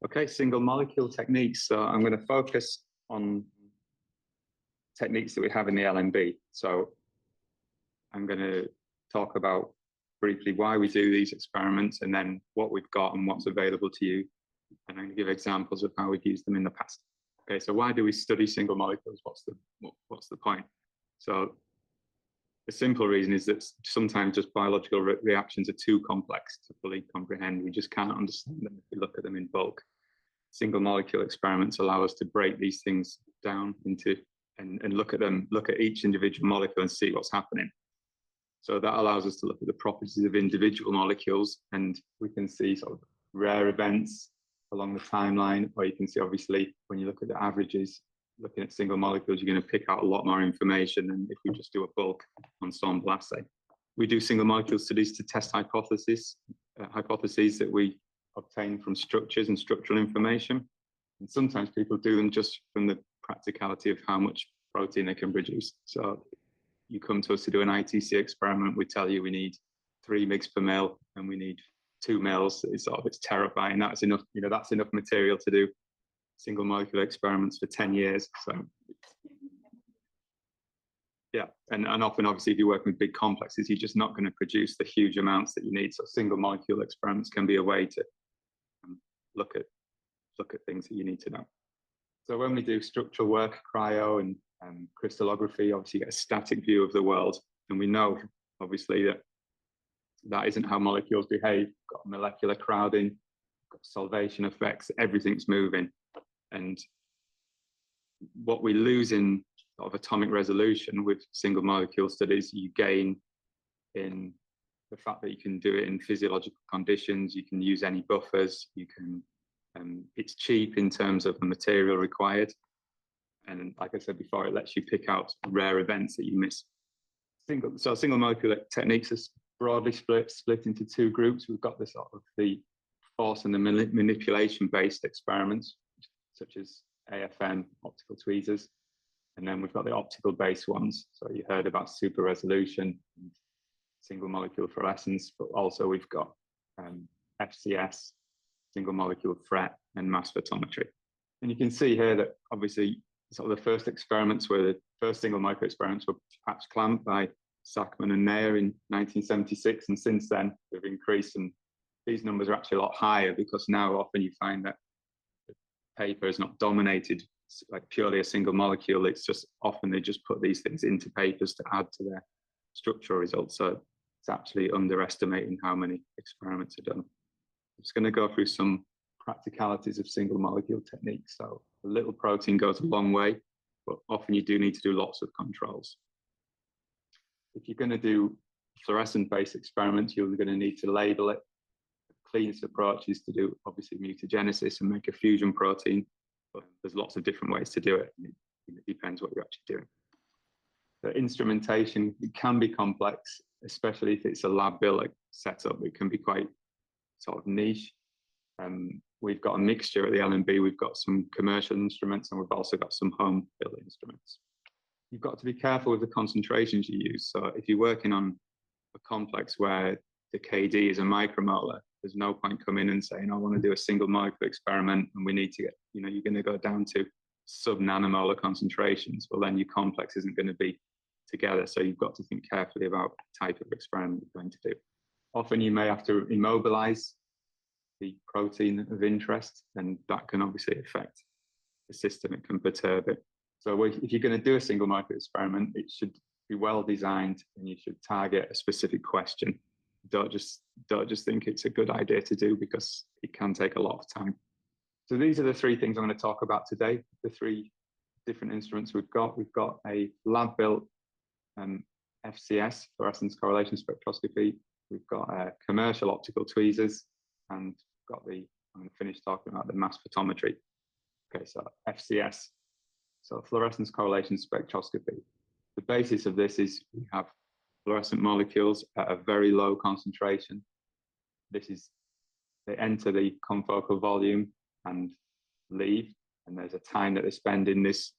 Okay, single molecule techniques. So I'm going to focus on techniques that we have in the LMB. So I'm going to talk about briefly why we do these experiments and then what we've got and what's available to you. And I'm going to give examples of how we've used them in the past. Okay, so why do we study single molecules? What's the point? So the simple reason is that sometimes just biological reactions are too complex to fully comprehend. We just can't understand them if we look at them in bulk. Single molecule experiments allow us to break these things down into and look at them, look at each individual molecule and see what's happening. So that allows us to look at the properties of individual molecules, and we can see sort of rare events along the timeline, or you can see obviously when you look at the averages, looking at single molecules, you're going to pick out a lot more information than if we just do a bulk ensemble assay. We do single molecule studies to test hypotheses that we obtain from structures and structural information. And sometimes people do them just from the practicality of how much protein they can produce. So you come to us to do an ITC experiment, we tell you we need 3 mg per mil and we need 2 mils. It's terrifying. That's enough, that's enough material to do single molecule experiments for 10 years. So yeah, and often obviously if you're working with big complexes, you're just not going to produce the huge amounts that you need. So single molecule experiments can be a way to look at things that you need to know. So when we do structural work, cryo and crystallography, obviously you get a static view of the world, and we know obviously that isn't how molecules behave. We've got molecular crowding, got solvation effects, everything's moving. And what we lose in sort of atomic resolution with single molecule studies, you gain in the fact that you can do it in physiological conditions, you can use any buffers, you can, it's cheap in terms of the material required. And like I said before, it lets you pick out rare events that you miss. Single molecule techniques are broadly split into 2 groups. We've got the sort of the force and the manipulation based experiments, such as AFM, optical tweezers. And then we've got the optical based ones. So you heard about super resolution, single molecule fluorescence, but also we've got FCS, single molecule FRET, and mass photometry. And you can see here that obviously sort of the first experiments were the first single molecule experiments were patch clamped by Sackman and Nair in 1976. And since then they've increased, and these numbers are actually a lot higher because now often you find that the paper is not dominated like purely a single molecule. It's just often they just put these things into papers to add to their structural results. So it's actually underestimating how many experiments are done. I'm just going to go through some practicalities of single molecule techniques. So a little protein goes a long way, but often you do need to do lots of controls. If you're going to do fluorescent-based experiments, you're going to need to label it. The cleanest approach is to do obviously mutagenesis and make a fusion protein, but there's lots of different ways to do it. It depends what you're actually doing. The instrumentation, it can be complex, especially if it's a lab built setup. It can be quite sort of niche. We've got a mixture at the LMB. We've got some commercial instruments and we've also got some home built instruments. You've got to be careful with the concentrations you use. So if you're working on a complex where the KD is a micromolar, there's no point coming and saying, I want to do a single molecule experiment and we need to get, you're going to go down to sub-nanomolar concentrations. Well, then your complex isn't going to be together. So you've got to think carefully about the type of experiment you're going to do. Often you may have to immobilize the protein of interest, and that can obviously affect the system. It can perturb it. So if you're going to do a single molecule experiment, it should be well designed and you should target a specific question. Don't just think it's a good idea to do because it can take a lot of time. So these are the 3 things I'm going to talk about today. The 3 different instruments we've got. We've got a lab-built FCS, fluorescence correlation spectroscopy. We've got commercial optical tweezers, and I'm going to finish talking about the mass photometry. Okay, so FCS, so fluorescence correlation spectroscopy. The basis of this is we have fluorescent molecules at a very low concentration. They enter the confocal volume and leave, and there's a time that they spend in this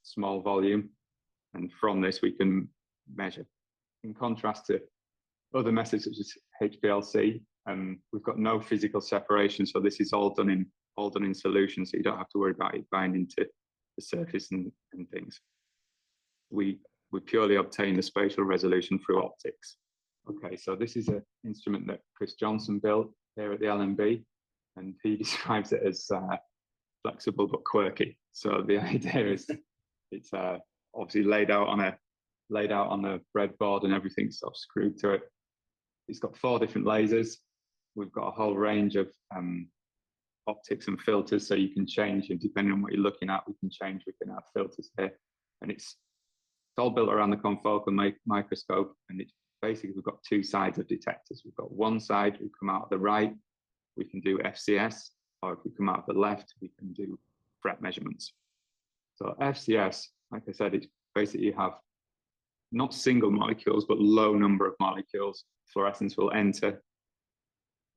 small volume, and from this we can measure. In contrast to other methods such as HPLC, we've got no physical separation, so this is all done in all done in solution, so you don't have to worry about it binding to the surface and things. We purely obtain the spatial resolution through optics. Okay, so this is an instrument that Chris Johnson built here at the LMB, and he describes it as flexible but quirky. So the idea is it's obviously laid out on a breadboard and everything sort of screwed to it. It's got 4 different lasers. We've got a whole range of optics and filters, so you can change, and depending on what you're looking at, we can have filters here. And it's all built around the confocal microscope, and it's basically, we've got 2 sides of detectors. We've got one side, we come out of the right, we can do FCS, or if we come out of the left, we can do fret measurements. So FCS, like I said, it's basically you have not single molecules, but low number of molecules. Fluorescence will enter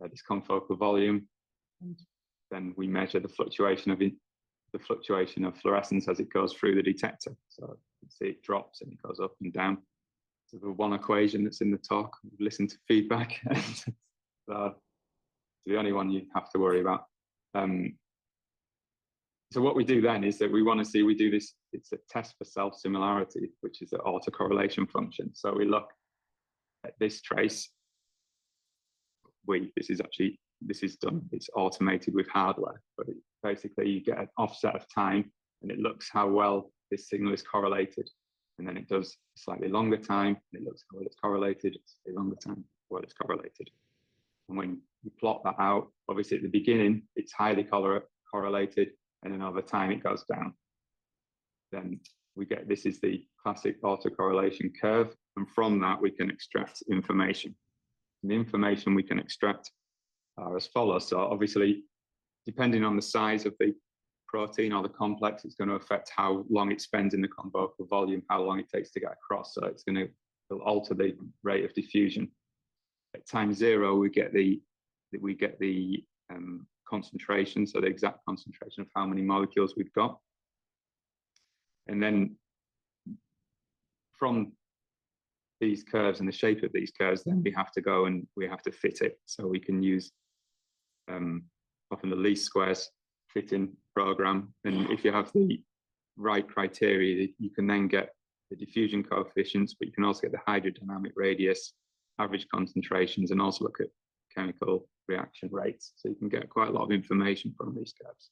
this confocal volume, and then we measure the fluctuation of fluorescence as it goes through the detector. So you can see it drops and it goes up and down. So the one equation that's in the talk, listen to feedback. So it's the only one you have to worry about. So what we do then is that we want to see, we do this, it's a test for self-similarity, which is an autocorrelation function. So we look at this trace. This is done, it's automated with hardware, but basically you get an offset of time and it looks how well this signal is correlated. And then it does slightly longer time and it looks how well it's correlated, a longer time, well it's correlated. And when you plot that out, obviously at the beginning, it's highly correlated, and then over time it goes down. Then we get, this is the classic autocorrelation curve. And from that, we can extract information. And the information we can extract are as follows. So obviously, depending on the size of the protein or the complex, it's going to affect how long it spends in the confocal volume, how long it takes to get across. So it's going to alter the rate of diffusion. At time 0, we get the concentration, so the exact concentration of how many molecules we've got. And then from these curves and the shape of these curves, then we have to go and we have to fit it. So we can use often the least squares fitting program. And if you have the right criteria, you can then get the diffusion coefficients, but you can also get the hydrodynamic radius, average concentrations, and also look at chemical reaction rates. So you can get quite a lot of information from these curves.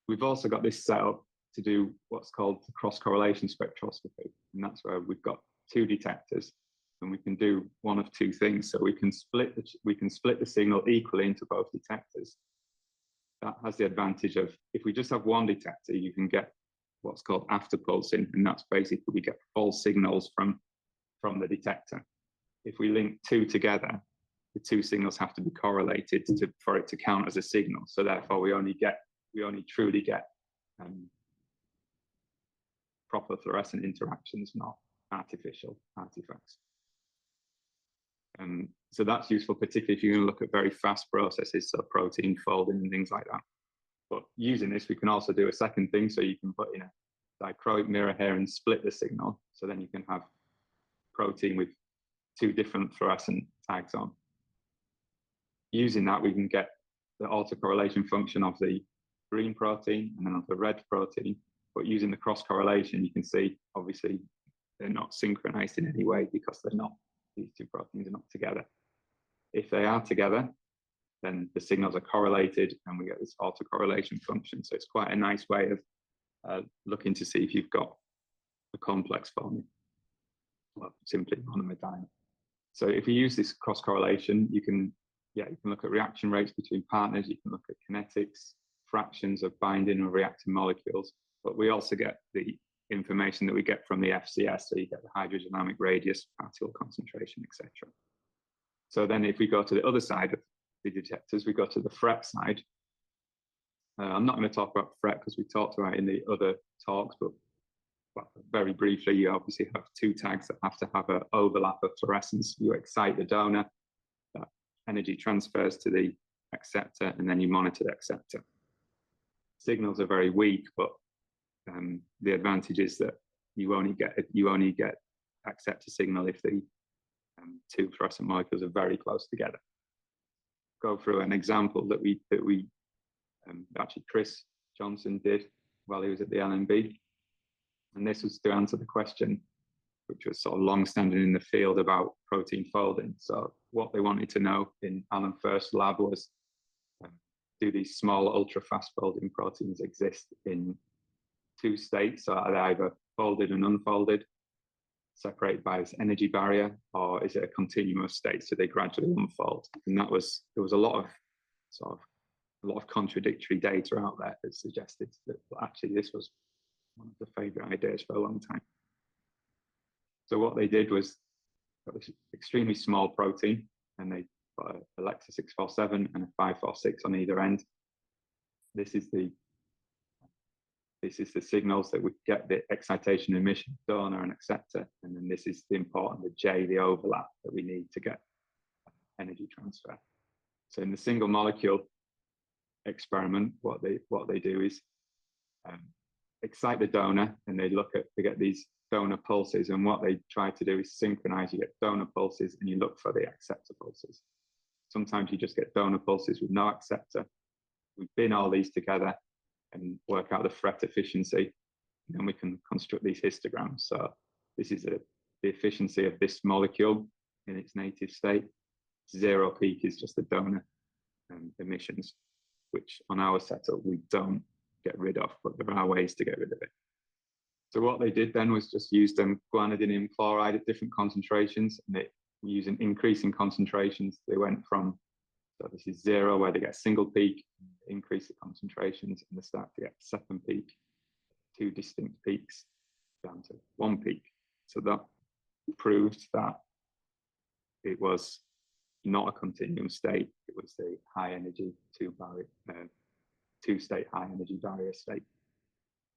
We've also got this set up to do what's called the cross-correlation spectroscopy. And that's where we've got 2 detectors and we can do one of 2 things. So we can split the signal equally into both detectors. That has the advantage of, if we just have one detector, you can get what's called afterpulsing, and that's basically we get false signals from the detector. If we link 2 together, the 2 signals have to be correlated for it to count as a signal. So therefore, we only truly get proper fluorescent interactions, not artificial artifacts. So that's useful, particularly if you're going to look at very fast processes, so protein folding and things like that. But using this, we can also do a second thing. So you can put in a dichroic mirror here and split the signal. So then you can have protein with 2 different fluorescent tags on. Using that, we can get the autocorrelation function of the green protein and then of the red protein. But using the cross correlation, you can see, obviously, they're not synchronized in any way because they're not, these 2 proteins are not together. If they are together, then the signals are correlated and we get this autocorrelation function. So it's quite a nice way of looking to see if you've got a complex forming, well, simply monomedimer. So if you use this cross correlation, you can look at reaction rates between partners, you can look at kinetics, fractions of binding or reacting molecules, but we also get the information that we get from the FCS, so you get the hydrodynamic radius, particle concentration, etc. So then if we go to the other side of the detectors, we go to the fret side. I'm not going to talk about fret because we talked about it in the other talks, but very briefly, you obviously have 2 tags that have to have an overlap of fluorescence. You excite the donor, that energy transfers to the acceptor, and then you monitor the acceptor. Signals are very weak, but the advantage is that you only get acceptor signal if the 2 fluorescent molecules are very close together. Go through an example that we actually Chris Johnson did while he was at the LMB. And this was to answer the question, which was sort of long-standing in the field about protein folding. So what they wanted to know in Alan First's lab was, do these small ultra-fast folding proteins exist in two states? So are they either folded and unfolded, separated by this energy barrier, or is it a continuous state, so they gradually unfold? And there was a lot of contradictory data out there that suggested that actually this was one of the favorite ideas for a long time. So what they did was got this extremely small protein, and they put a Alexa 647 and a 546 on either end. This is the signals that would get the excitation emission donor and acceptor, and then this is the important, the J, the overlap that we need to get energy transfer. So in the single molecule experiment, what they do is excite the donor, and they get these donor pulses, and what they try to do is synchronize. You get donor pulses and you look for the acceptor pulses. Sometimes you just get donor pulses with no acceptor. We bin all these together and work out the FRET efficiency, and then we can construct these histograms. So this is the efficiency of this molecule in its native state. Zero peak is just the donor emissions, which on our setup we don't get rid of, but there are ways to get rid of it. So what they did then was just use guanidinium chloride at different concentrations, and they using increasing concentrations. They went from, so this is 0 where they get a single peak, increase the concentrations, and they start to get a second peak, 2 distinct peaks, down to 1 peak. So that proved that it was not a continuum state. It was the high energy two-state high energy barrier state.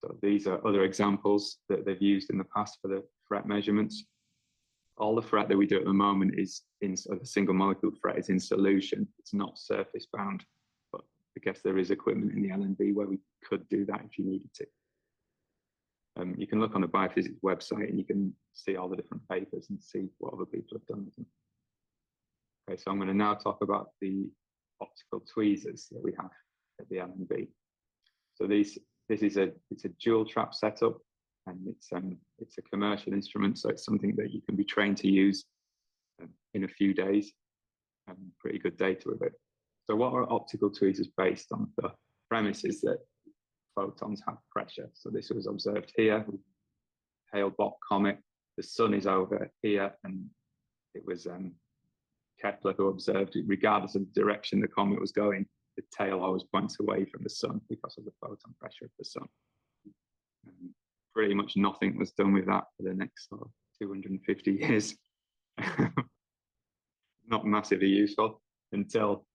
So these are other examples that they've used in the past for the FRET measurements. All the FRET that we do at the moment is the single molecule FRET is in solution. It's not surface bound, but I guess there is equipment in the LMB where we could do that if you needed to. You can look on the biophysics website and you can see all the different papers and see what other people have done with them. Okay, so I'm going to now talk about the optical tweezers that we have at the LMB. So it's a dual trap setup, and it's a commercial instrument, so it's something that you can be trained to use in a few days, and pretty good data with it. So what are optical tweezers based on? The premise is that photons have pressure. So this was observed here, Hale-Bopp comet. The sun is over here, and it was Kepler who observed it, regardless of the direction the comet was going, the tail always points away from the sun because of the photon pressure of the sun. Pretty much nothing was done with that for the next 250 years. Not massively useful until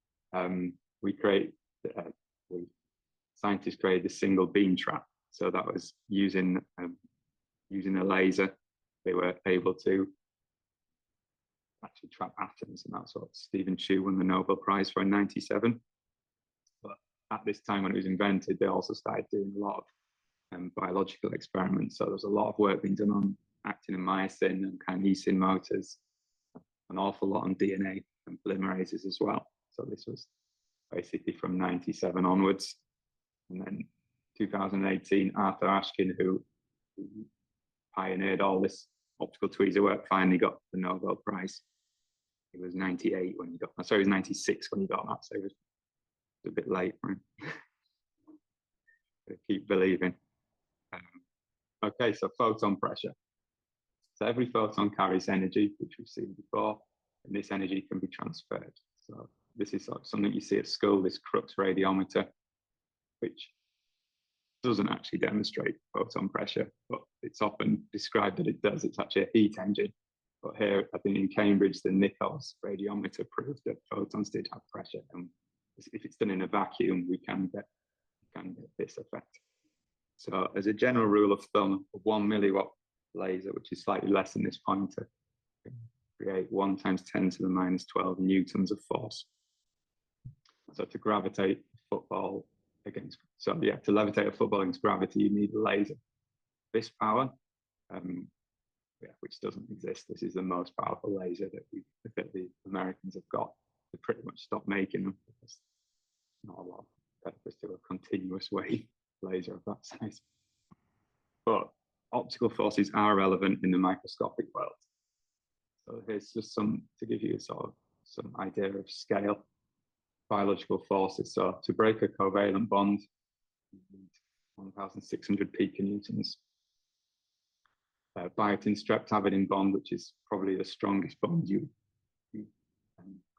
scientists created the single beam trap. So that was using a laser. They were able to actually trap atoms, and that's what Stephen Chu won the Nobel Prize for in '97. But at this time when it was invented, they also started doing a lot of biological experiments. So there's a lot of work being done on actin and myosin and kinesin motors, an awful lot on DNA and polymerases as well. So this was basically from '97 onwards. And then 2018, Arthur Ashkin, who pioneered all this optical tweezer work, finally got the Nobel Prize. He was 98 when he got that. Sorry, he was 96 when he got that, so it was a bit late for him. Keep believing. Okay, so photon pressure. So every photon carries energy, which we've seen before, and this energy can be transferred. So this is something you see at school, this crux radiometer, which doesn't actually demonstrate photon pressure, but it's often described that it does. It's actually a heat engine. But here, I think in Cambridge, the Nichols radiometer proved that photons did have pressure. And if it's done in a vacuum, we can get this effect. So as a general rule of thumb, a 1 milliwatt laser, which is slightly less than this pointer, can create 1 × 10⁻12 newtons of force. So to gravitate a football against, to levitate a football against gravity, you need a laser. This power, which doesn't exist. This is the most powerful laser that the Americans have got. They pretty much stopped making them because not a lot of purpose to have continuous wave laser of that size. But optical forces are relevant in the microscopic world. So here's just some to give you sort of some idea of scale. Biological forces. So to break a covalent bond, you need 1,600 piconewtons. Biotin-streptavidin bond, which is probably the strongest bond you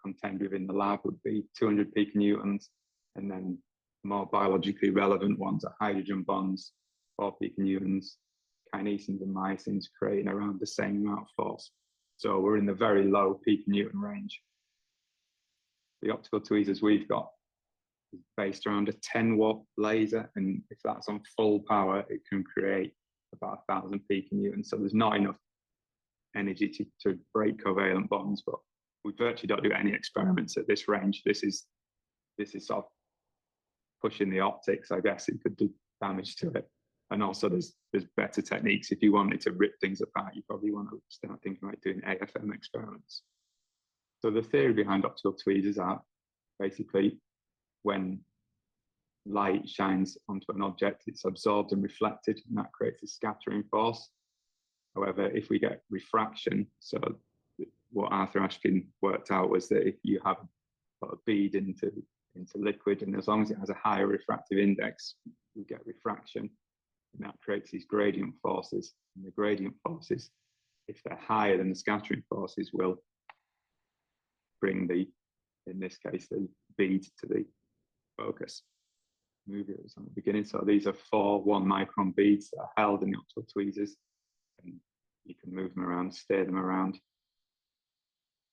contend within the lab, would be 200 piconewtons. And then more biologically relevant ones are hydrogen bonds, 4 piconewtons. Kinesins and myosins creating around the same amount of force. So we're in the very low piconewton range. The optical tweezers we've got is based around a 10-watt laser, and if that's on full power, it can create about 1,000 piconewtons. So there's not enough energy to break covalent bonds, but we virtually don't do any experiments at this range. This is sort of pushing the optics, I guess. It could do damage to it. And also there's better techniques. If you wanted to rip things apart, you probably want to start thinking about doing AFM experiments. So the theory behind optical tweezers are basically when light shines onto an object, it's absorbed and reflected, and that creates a scattering force. However, if we get refraction, so what Arthur Ashkin worked out was that if you have a bead into liquid, and as long as it has a higher refractive index, we get refraction, and that creates these gradient forces. And the gradient forces, if they're higher than the scattering forces, will bring in this case, the bead to the focus. Movie was on the beginning. So these are 4 1-micron beads that are held in the optical tweezers, and you can move them around, steer them around.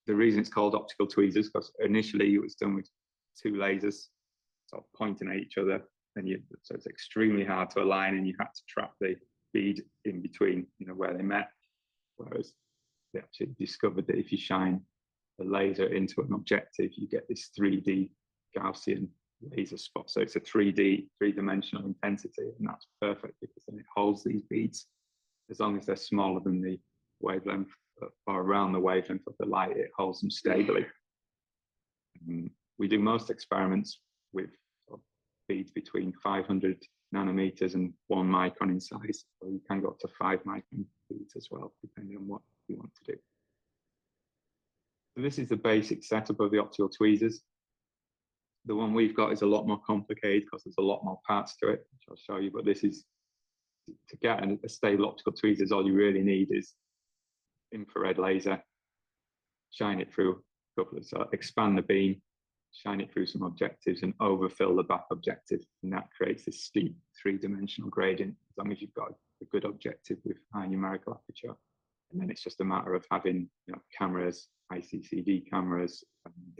The reason it's called optical tweezers, because initially it was done with 2 lasers sort of pointing at each other, and so it's extremely hard to align, and you had to trap the bead in between, where they met. Whereas they actually discovered that if you shine a laser into an objective, you get this 3D Gaussian laser spot. So it's a 3-dimensional intensity, and that's perfect because then it holds these beads. As long as they're smaller than the wavelength or around the wavelength of the light, it holds them stably. We do most experiments with beads between 500 nanometers and 1 micron in size. So you can go up to 5 micron beads as well, depending on what you want to do. So this is the basic setup of the optical tweezers. The one we've got is a lot more complicated because there's a lot more parts to it, which I'll show you. But this is, to get a stable optical tweezers, all you really need is infrared laser, shine it through a couple of, so expand the beam, shine it through some objectives and overfill the back objective. And that creates this steep 3-dimensional gradient, as long as you've got a good objective with high numerical aperture. And then it's just a matter of having cameras, ICCD cameras,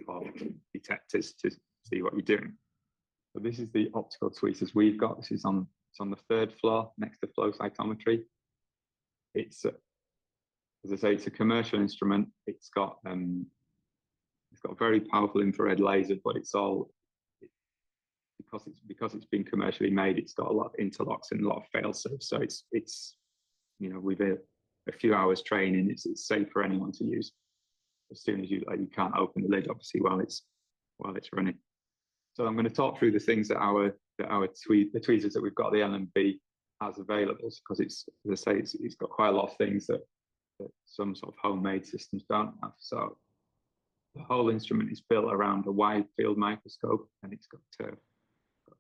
or detectors to see what you're doing. So this is the optical tweezers we've got. This is on the 3rd floor next to flow cytometry. It's as I say, it's a commercial instrument. It's got a very powerful infrared laser, but because it's been commercially made, it's got a lot of interlocks and a lot of fail-safes. So it's with a few hours training, it's safe for anyone to use. As soon as you can't open the lid, obviously, while it's running. So I'm going to talk through the things that the tweezers that we've got, the LMB, has available, because it's, as I say, it's got quite a lot of things that some sort of homemade systems don't have. So the whole instrument is built around a wide field microscope, and it's got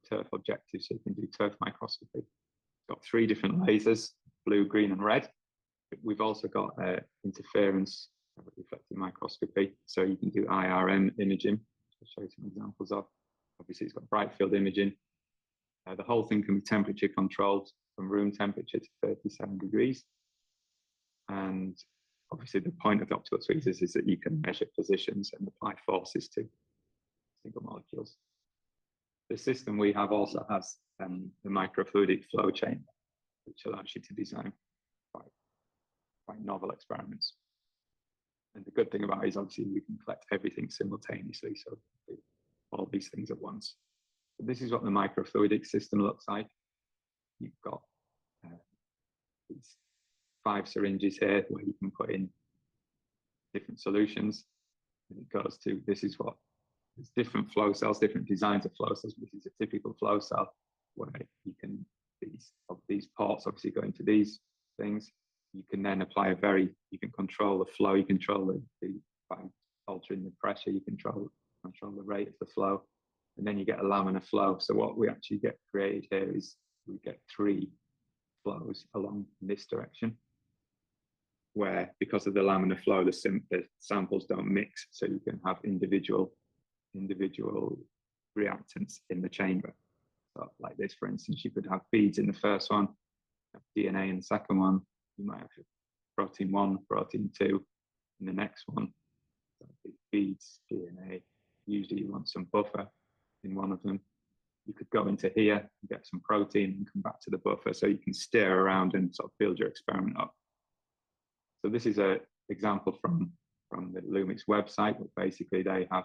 turf objectives, so you can do turf microscopy. It's got 3 different lasers, blue, green, and red. We've also got interference reflective microscopy, so you can do IRM imaging, which I'll show you some examples of. Obviously, it's got bright field imaging. The whole thing can be temperature controlled from room temperature to 37 degrees. And obviously, the point of the optical tweezers is that you can measure positions and apply forces to single molecules. The system we have also has the microfluidic flow chain, which allows you to design quite novel experiments. And the good thing about it is obviously we can collect everything simultaneously, so all these things at once. So this is what the microfluidic system looks like. You've got these 5 syringes here where you can put in different solutions. And it goes to, there's different flow cells, different designs of flow cells. This is a typical flow cell. where you can, these ports obviously go into these things. You can then apply you can control the flow, you control by altering the pressure, you control the rate of the flow, and then you get a laminar flow. So what we actually get created here is we get 3 flows along in this direction, where because of the laminar flow, the samples don't mix, so you can have individual reactants in the chamber. So like this, for instance, you could have beads in the first one, have DNA in the second one, you might have protein 1, protein 2 in the next one. So beads, DNA, usually you want some buffer in one of them. You could go into here and get some protein and come back to the buffer, so you can steer around and sort of build your experiment up. So this is an example from the Lumix website, but basically they have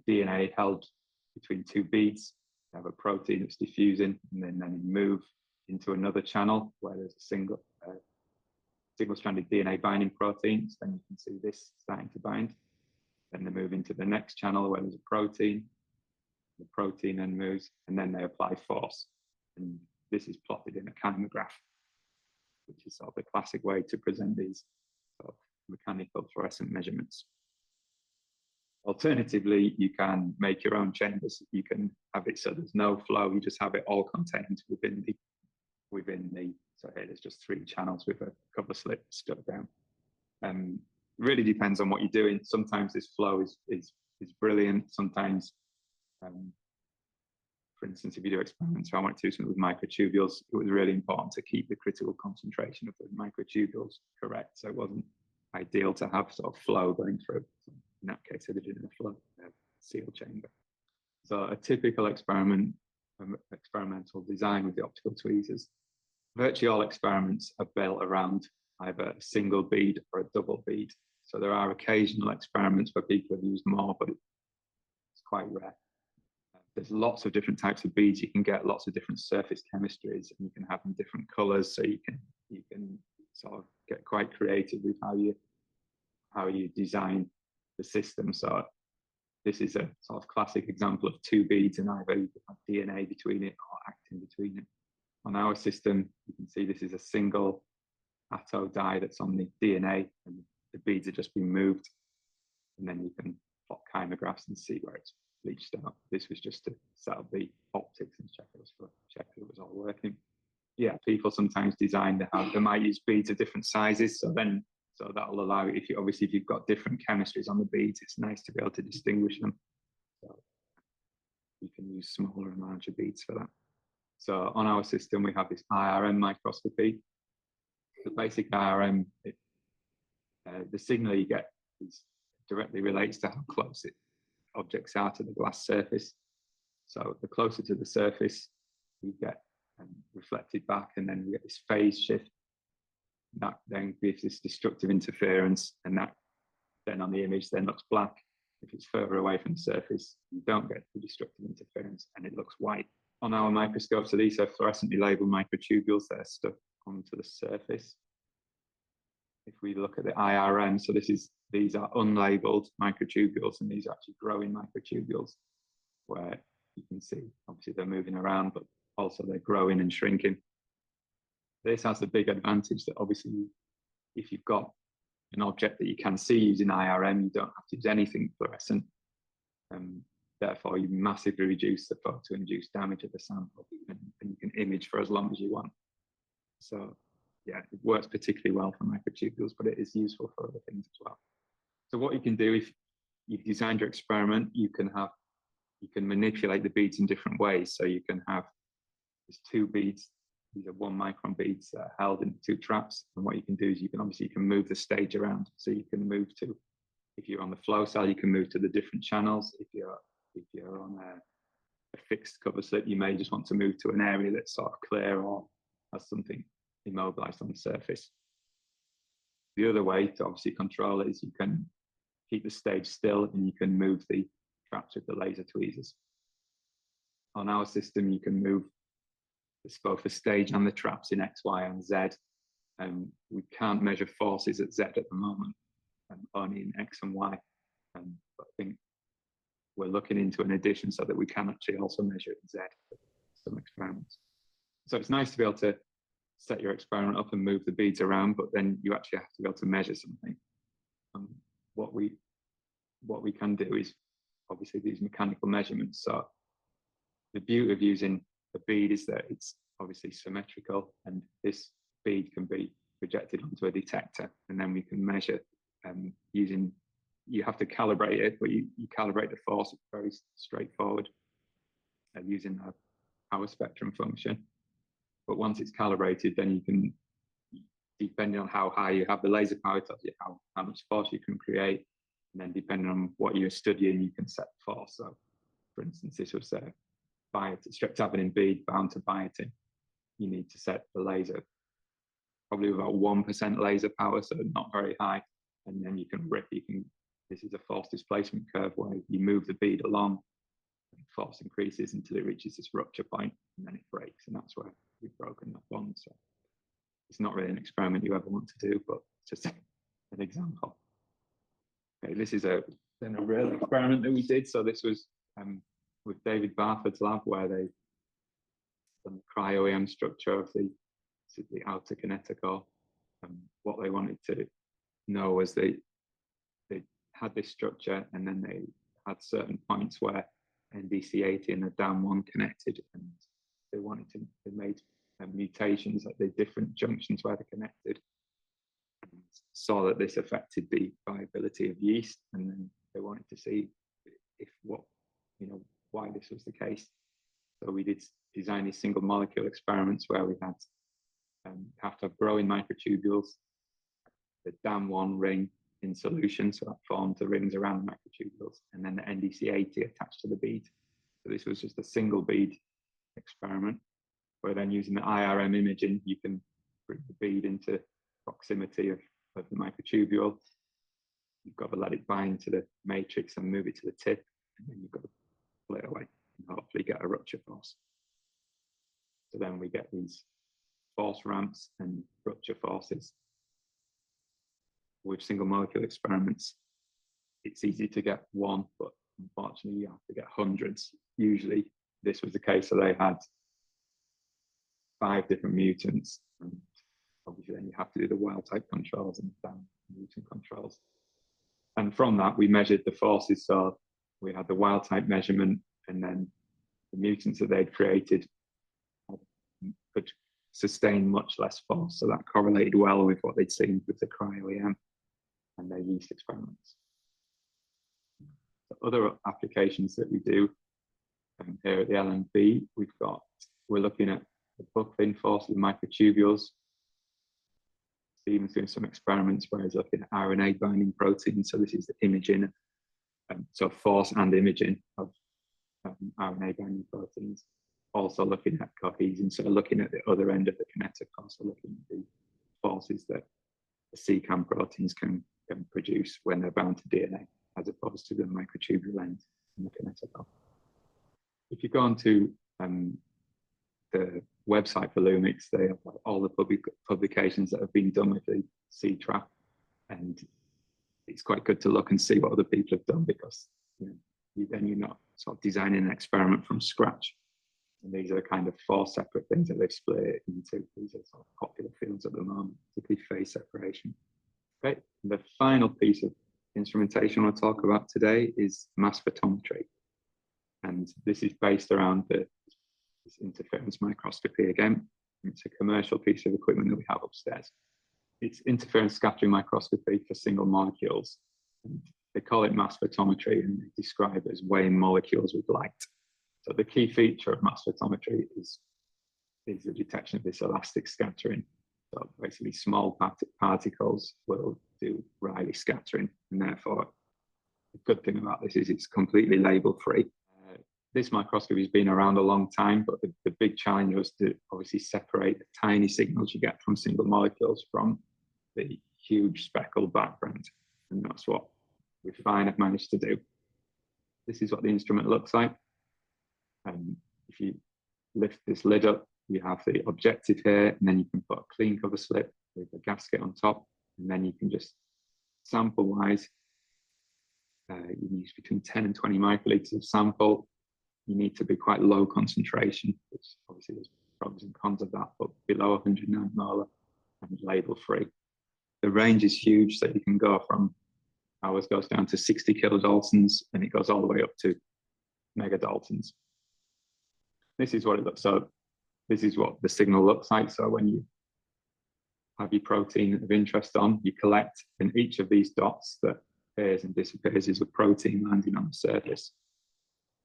DNA held between 2 beads. They have a protein that's diffusing, and then you move into another channel where there's a single-stranded DNA binding proteins. Then you can see this starting to bind. Then they move into the next channel where there's a protein. The protein then moves, and then they apply force. And this is plotted in a kinemagraph, which is sort of the classic way to present these sort of mechanical fluorescent measurements. Alternatively, you can make your own chambers. You can have it so there's no flow, you just have it all contained within the, so here there's just 3 channels with a cover slip stuck down. Really depends on what you're doing. Sometimes this flow is brilliant. Sometimes, for instance, if you do experiments, I wanted to do something with microtubules, it was really important to keep the critical concentration of the microtubules correct. So it wasn't ideal to have sort of flow going through. So in that case, I did it in a flow seal chamber. So a typical experimental design with the optical tweezers. Virtually all experiments are built around either a single bead or a double bead. So there are occasional experiments where people have used more, but it's quite rare. There's lots of different types of beads. You can get lots of different surface chemistries, and you can have them different colors. So you can sort of get quite creative with how you design the system. So this is a sort of classic example of 2 beads, and either you have DNA between it or actin between it. On our system, you can see this is a single atto dye that's on the DNA, and the beads are just being moved, and then you can plot chimegraphs and see where it's bleached out. This was just to set up the optics and check it was all working. Yeah, people sometimes design they might use beads of different sizes, so that'll allow, if you've got different chemistries on the beads, it's nice to be able to distinguish them. So you can use smaller and larger beads for that. So on our system, we have this IRM microscopy. The basic IRM, the signal you get directly relates to how close objects are to the glass surface. So the closer to the surface, we get reflected back, and then we get this phase shift. That then gives this destructive interference, and that then on the image then looks black. If it's further away from the surface, you don't get the destructive interference, and it looks white. On our microscope, so these are fluorescently labeled microtubules that are stuck onto the surface. If we look at the IRM, so these are unlabeled microtubules, and these are actually growing microtubules, where you can see obviously they're moving around, but also they're growing and shrinking. This has the big advantage that obviously if you've got an object that you can see using IRM, you don't have to use anything fluorescent. Therefore, you massively reduce the photo-induced damage of the sample, and you can image for as long as you want. So yeah, it works particularly well for microtubules, but it is useful for other things as well. So what you can do, if you've designed your experiment, you can manipulate the beads in different ways. So you can have these 2 beads. These are 1 micron beads that are held in 2 traps. And what you can do is you can move the stage around. So you can move to, if you're on the flow cell, you can move to the different channels. If you're on a fixed cover slip, you may just want to move to an area that's sort of clear or has something immobilized on the surface. The other way to obviously control it is you can keep the stage still, and you can move the traps with the laser tweezers. On our system, you can move both the stage and the traps in X, Y, and Z. We can't measure forces at Z at the moment, only in X and Y. But I think we're looking into an addition so that we can actually also measure at Z. some experiments. So it's nice to be able to set your experiment up and move the beads around, but then you actually have to be able to measure something. What we can do is obviously these mechanical measurements. So the beauty of using a bead is that it's obviously symmetrical, and this bead can be projected onto a detector, and then we can measure using, you have to calibrate it, but you calibrate the force. It's very straightforward using a power spectrum function. But once it's calibrated, then you can, depending on how high you have the laser power, tells you how much force you can create. And then depending on what you're studying, you can set the force. So for instance, this was a streptavidin bead bound to biotin. You need to set the laser probably about 1% laser power, so not very high. And then you can this is a force displacement curve where you move the bead along, and force increases until it reaches this rupture point, and then it breaks. And that's where we've broken that bond. So it's not really an experiment you ever want to do, but just an example. Okay, this is then a real experiment that we did. So this was with David Barford's lab, where they done the cryo-EM structure of the outer kineticore. What they wanted to know was they had this structure, and then they had certain points where NDC80 and the DAM1 connected, and they made mutations at the different junctions where they're connected, and saw that this affected the viability of yeast. And then they wanted to see why this was the case. So we did design these single molecule experiments where we had have to have growing microtubules, the DAM1 ring in solution, so that formed the rings around the microtubules, and then the NDC80 attached to the bead. So this was just a single bead experiment, where then using the IRM imaging, you can bring the bead into proximity of the microtubule. You've got to let it bind to the matrix and move it to the tip, and then you've got to pull it away and hopefully get a rupture force. So then we get these force ramps and rupture forces. With single molecule experiments, it's easy to get one, but unfortunately you have to get hundreds. Usually this was the case, so they had 5 different mutants, and obviously then you have to do the wild type controls and mutant controls. And from that we measured the forces. So we had the wild type measurement, and then the mutants that they'd created could sustain much less force. So that correlated well with what they'd seen with the cryo-EM and their yeast experiments. So other applications that we do here at the LMB, we're looking at the buckling force of the microtubules. Stephen's doing some experiments where he's looking at RNA binding proteins. So this is the imaging, so force and imaging of RNA binding proteins. Also looking at cohesion, so looking at the other end of the kineticore, so looking at the forces that the CCAM proteins can produce when they're bound to DNA, as opposed to the microtubule end in the kineticore. If you go onto the website for Lumix, they have all the publications that have been done with the C-trap, and it's quite good to look and see what other people have done, because then you're not sort of designing an experiment from scratch. And these are kind of 4 separate things that they've split into. These are sort of popular fields at the moment, particularly phase separation. Okay, the final piece of instrumentation I want to talk about today is mass photometry. And this is based around this interference microscopy again. It's a commercial piece of equipment that we have upstairs. It's interference scattering microscopy for single molecules. And they call it mass photometry, and they describe it as weighing molecules with light. So the key feature of mass photometry is the detection of this elastic scattering. So basically small particles will do Rayleigh scattering, and therefore the good thing about this is it's completely label free. This microscopy has been around a long time, but the big challenge was to obviously separate the tiny signals you get from single molecules from the huge speckled background. And that's what we finally have managed to do. This is what the instrument looks like. If you lift this lid up, you have the objective here, and then you can put a clean cover slip with a gasket on top, and then you can just sample-wise, you use between 10 and 20 microliters of sample, you need to be quite low concentration, which obviously there's pros and cons of that, but below 100 nanomolar and label free. The range is huge, so you can go from, ours goes down to 60 kilodaltons, and it goes all the way up to megadaltons. This is what it looks, so this is what the signal looks like. So when you have your protein of interest on, you collect, and each of these dots that appears and disappears is a protein landing on the surface.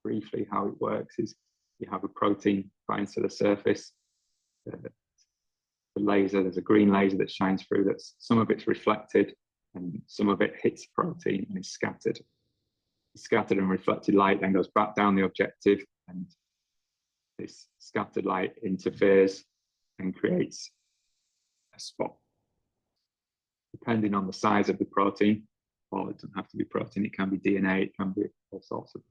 Briefly, how it works is you have a protein finds to the surface. The laser, there's a green laser that shines through, that's some of it's reflected and some of it hits the protein and is scattered. Scattered and reflected light then goes back down the objective, and this scattered light interferes and creates a spot. Depending on the size of the protein, or it doesn't have to be protein, it can be DNA, it can be all sorts of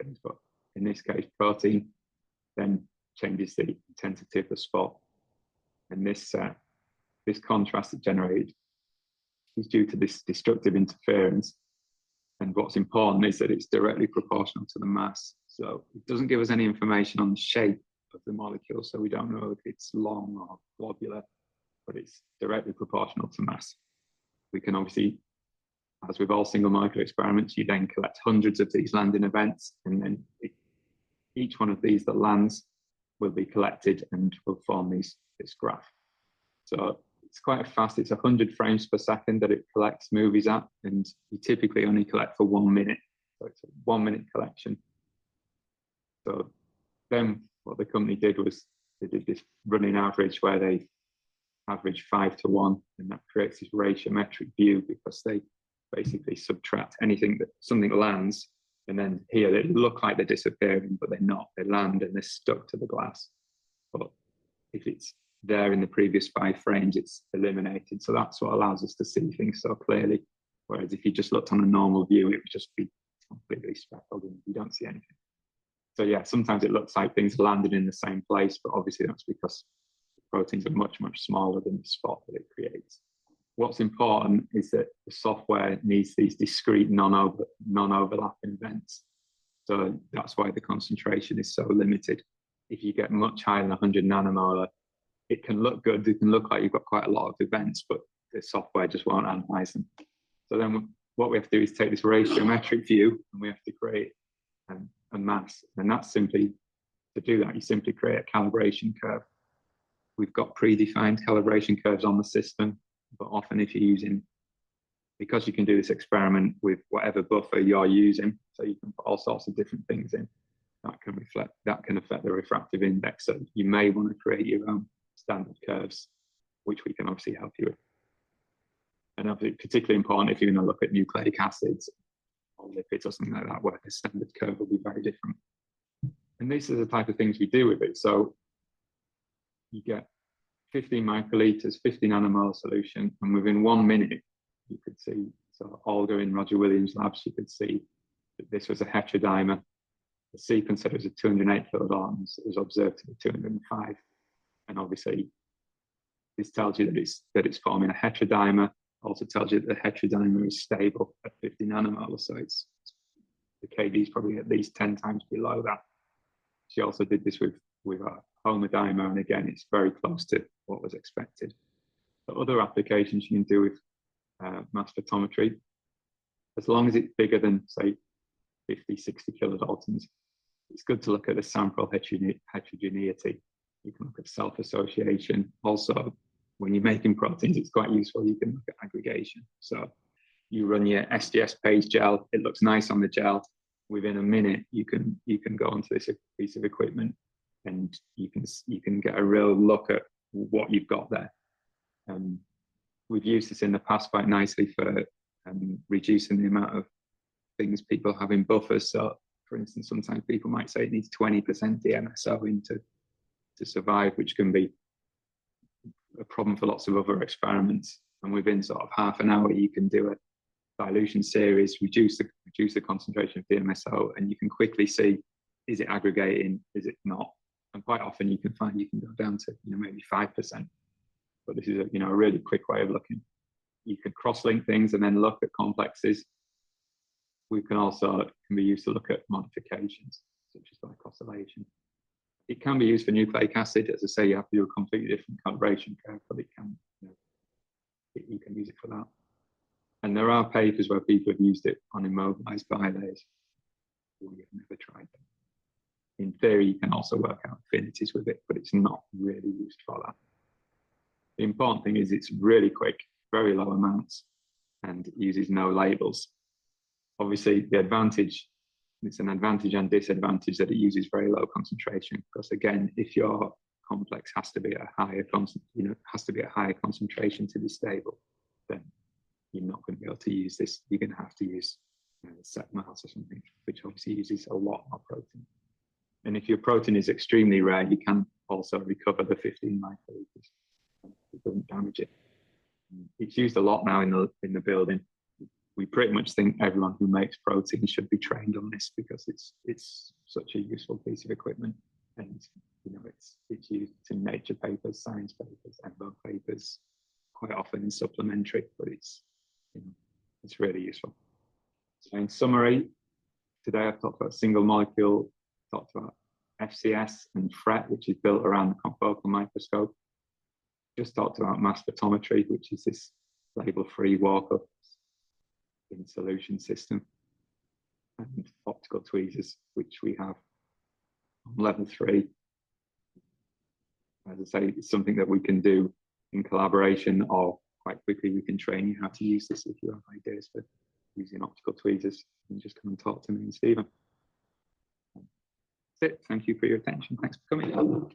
things, but in this case, protein then changes the intensity of the spot. And this contrast that generated is due to this destructive interference. And what's important is that it's directly proportional to the mass. So it doesn't give us any information on the shape of the molecule, so we don't know if it's long or globular, but it's directly proportional to mass. We can obviously, as with all single molecular experiments, you then collect hundreds of these landing events, and then each one of these that lands will be collected and will form this graph. So it's quite fast, it's 100 frames per second that it collects movies at, and you typically only collect for 1 minute. So it's a 1 minute collection. So then what the company did was they did this running average where they average 5 to 1, and that creates this ratiometric view, because they basically subtract anything that something lands, and then here they look like they're disappearing, but they're not. They land and they're stuck to the glass. But if it's there in the previous 5 frames, it's eliminated. So that's what allows us to see things so clearly. Whereas if you just looked on a normal view, it would just be completely speckled and you don't see anything. So yeah, sometimes it looks like things landed in the same place, but obviously that's because the proteins are much, much smaller than the spot that it creates. What's important is that the software needs these discrete non-overlapping events. So that's why the concentration is so limited. If you get much higher than 100 nanomolar, it can look good, it can look like you've got quite a lot of events, but the software just won't analyze them. So then what we have to do is take this ratiometric view, and we have to create a mass. And that's simply, to do that, you simply create a calibration curve. We've got predefined calibration curves on the system, but often if you're using, because you can do this experiment with whatever buffer you're using, so you can put all sorts of different things in, that can affect the refractive index. So you may want to create your own standard curves, which we can obviously help you with. And obviously particularly important if you're going to look at nucleic acids or lipids or something like that, where the standard curve will be very different. And this is the type of things we do with it. So you get 15 microliters, 50 nanomolar solution, and within 1 minute, you could see, so Olga in Roger Williams' labs, you could see that this was a heterodimer. The sequence said it was a 208 kilodaltons. It was observed to be 205. And obviously, this tells you that it's forming a heterodimer. Also tells you that the heterodimer is stable at 50 nanomolar. So the KD is probably at least 10 times below that. She also did this with a homodimer, and again, it's very close to what was expected. The other applications you can do with mass photometry, as long as it's bigger than, say, 50, 60 kilodaltons, it's good to look at the sample heterogeneity. You can look at self-association. Also, when you're making proteins, it's quite useful. You can look at aggregation. So you run your SGS page gel, it looks nice on the gel. Within a minute, you can go onto this piece of equipment, and you can get a real look at what you've got there. We've used this in the past quite nicely for reducing the amount of things people have in buffers. So, for instance, sometimes people might say it needs 20% DMSO to survive, which can be a problem for lots of other experiments. And within sort of half an hour, you can do a dilution series, reduce the concentration of DMSO, and you can quickly see, is it aggregating, is it not? And quite often you can find you can go down to maybe 5%. But this is a really quick way of looking. You can cross-link things and then look at complexes. We can also, it can be used to look at modifications. such as glycosylation. It can be used for nucleic acid. As I say, you have to do a completely different calibration curve, but it can, you can use it for that. And there are papers where people have used it on immobilized bilayers. We've never tried them. In theory, you can also work out affinities with it, but it's not really used for that. The important thing is it's really quick, very low amounts, and uses no labels. Obviously, the advantage, it's an advantage and disadvantage that it uses very low concentration, because again, if your complex has to be at a higher concentration to be stable, then you're not going to be able to use this. You're going to have to use set mouse or something, which obviously uses a lot more protein. And if your protein is extremely rare, you can also recover the 15 microliters. It doesn't damage it. It's used a lot now in the building. We pretty much think everyone who makes protein should be trained on this, because it's such a useful piece of equipment, and it's used in Nature papers, science papers, ENVO papers, quite often in supplementary, but it's really useful. So in summary, today I've talked about single molecule, talked about FCS and FRET, which is built around the confocal microscope. Just talked about mass photometry, which is this label-free walk-up in solution system, and optical tweezers, which we have on level 3. As I say, it's something that we can do in collaboration, or quite quickly we can train you how to use this if you have ideas for using optical tweezers. You just come and talk to me and Stephen. That's it. Thank you for your attention. Thanks for coming.